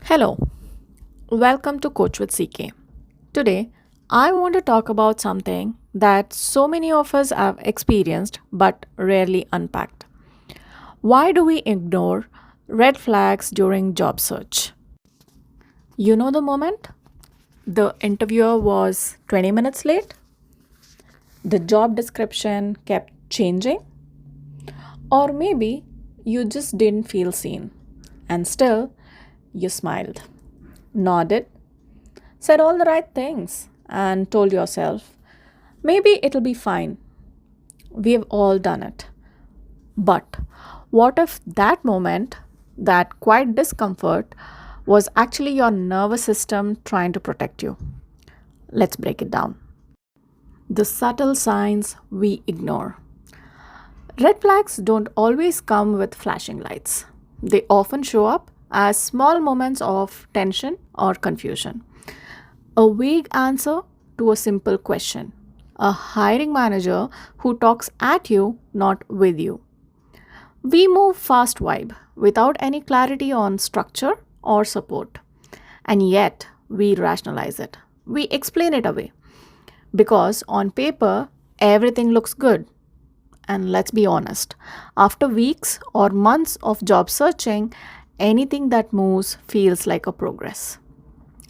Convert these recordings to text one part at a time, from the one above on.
Hello, welcome to Coach with CK. Today, I want to talk about something that so many of us have experienced but rarely unpacked. Why do we ignore red flags during job search? You know the moment? The interviewer was 20 minutes late, the job description kept changing, or maybe you just didn't feel seen, and still you smiled, nodded, said all the right things, and told yourself, maybe it'll be fine. We've all done it. But what if that moment, that quiet discomfort, was actually your nervous system trying to protect you? Let's break it down. The subtle signs we ignore. Red flags don't always come with flashing lights. They often show up as small moments of tension or confusion. A vague answer to a simple question. A hiring manager who talks at you, not with you. We move fast vibe without any clarity on structure or support. And yet, we rationalize it. We explain it away. Because on paper, everything looks good. And let's be honest, after weeks or months of job searching, anything that moves feels like a progress.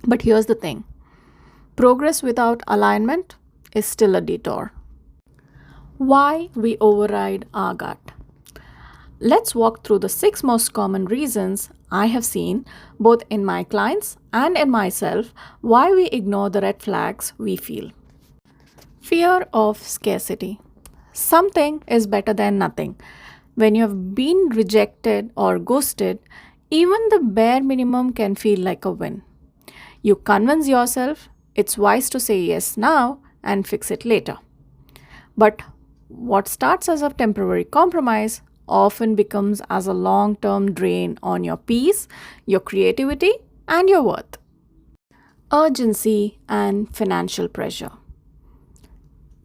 But here's the thing, progress without alignment is still a detour. Why we override our gut. Let's walk through the six most common reasons I have seen, both in my clients and in myself, why we ignore the red flags we feel. Fear of scarcity. Something is better than nothing. When you have been rejected or ghosted, even the bare minimum can feel like a win. You convince yourself it's wise to say yes now and fix it later. But what starts as a temporary compromise often becomes as a long-term drain on your peace, your creativity, and your worth. Urgency and financial pressure.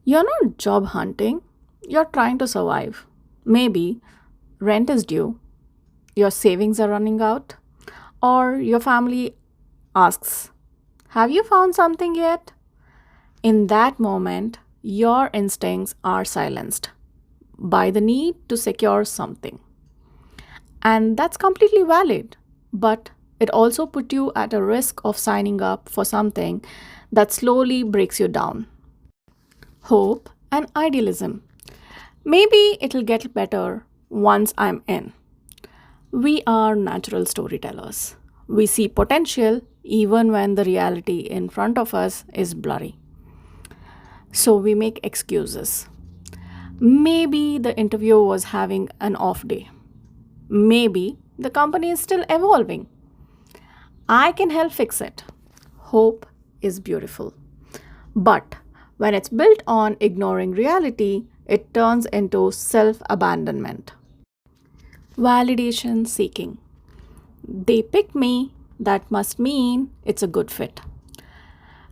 You're not job hunting, you're trying to survive. Maybe rent is due, your savings are running out, or your family asks, have you found something yet? In that moment, your instincts are silenced by the need to secure something. And that's completely valid, but it also put you at a risk of signing up for something that slowly breaks you down. Hope and idealism. Maybe it'll get better once I'm in. We are natural storytellers. We see potential even when the reality in front of us is blurry. So we make excuses. Maybe the interviewer was having an off day. Maybe the company is still evolving. I can help fix it. Hope is beautiful. But when it's built on ignoring reality, it turns into self abandonment. Validation seeking. They picked me, that must mean it's a good fit.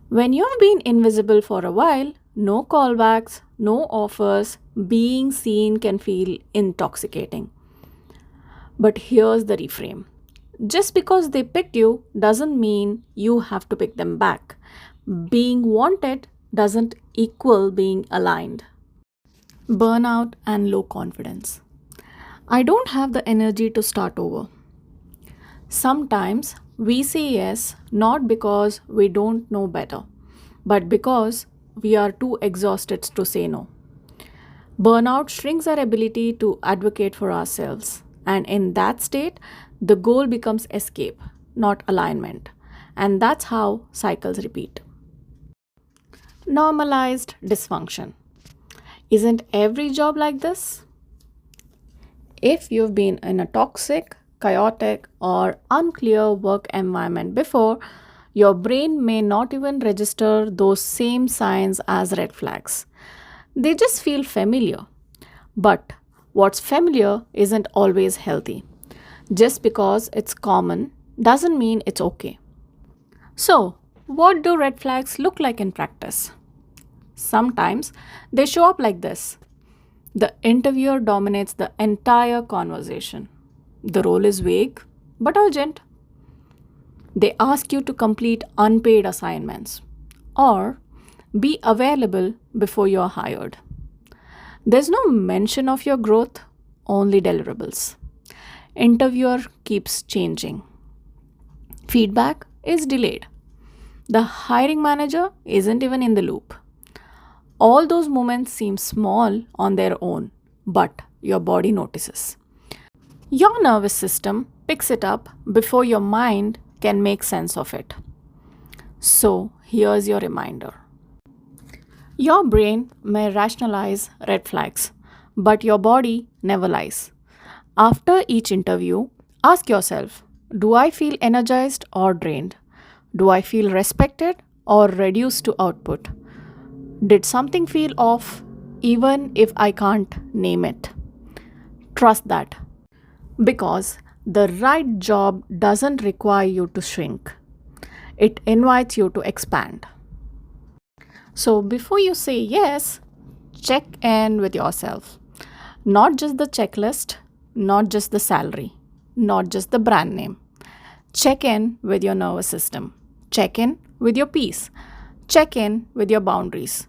When you have been invisible for a while, no callbacks, no offers, being seen can feel intoxicating. But here's the reframe, just because they picked you doesn't mean you have to pick them back. Being wanted doesn't equal being aligned. Burnout and low confidence. I don't have the energy to start over. Sometimes we say yes not because we don't know better, but because we are too exhausted to say no. Burnout shrinks our ability to advocate for ourselves, and in that state, the goal becomes escape, not alignment. And that's how cycles repeat. Normalized dysfunction. Isn't every job like this? If you've been in a toxic, chaotic, or unclear work environment before, your brain may not even register those same signs as red flags. They just feel familiar. But what's familiar isn't always healthy. Just because it's common doesn't mean it's okay. So, what do red flags look like in practice? Sometimes they show up like this. The interviewer dominates the entire conversation. The role is vague but urgent. They ask you to complete unpaid assignments or be available before you're hired. There's no mention of your growth, only deliverables. Interviewer keeps changing. Feedback is delayed. The hiring manager isn't even in the loop. All those moments seem small on their own, but your body notices. Your nervous system picks it up before your mind can make sense of it. So, here's your reminder. Your brain may rationalize red flags, but your body never lies. After each interview, ask yourself, do I feel energized or drained? Do I feel respected or reduced to output? Did something feel off even if I can't name it? Trust that because the right job doesn't require you to shrink, it invites you to expand. So before you say yes, check in with yourself. Not just the checklist, not just the salary, not just the brand name. Check in with your nervous system. Check in with your peace. Check in with your boundaries.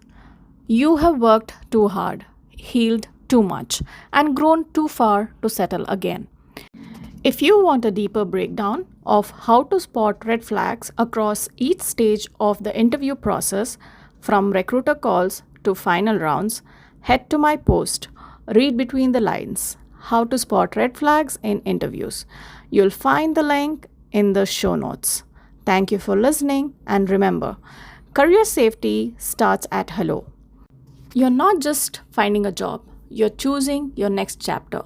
You have worked too hard, healed too much, and grown too far to settle again. If you want a deeper breakdown of how to spot red flags across each stage of the interview process, from recruiter calls to final rounds, head to my post, Read Between the Lines, How to Spot Red Flags in Interviews. You'll find the link in the show notes. Thank you for listening, and remember, career safety starts at hello. You're not just finding a job, you're choosing your next chapter.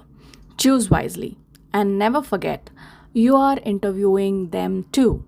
Choose wisely. And never forget, you are interviewing them too.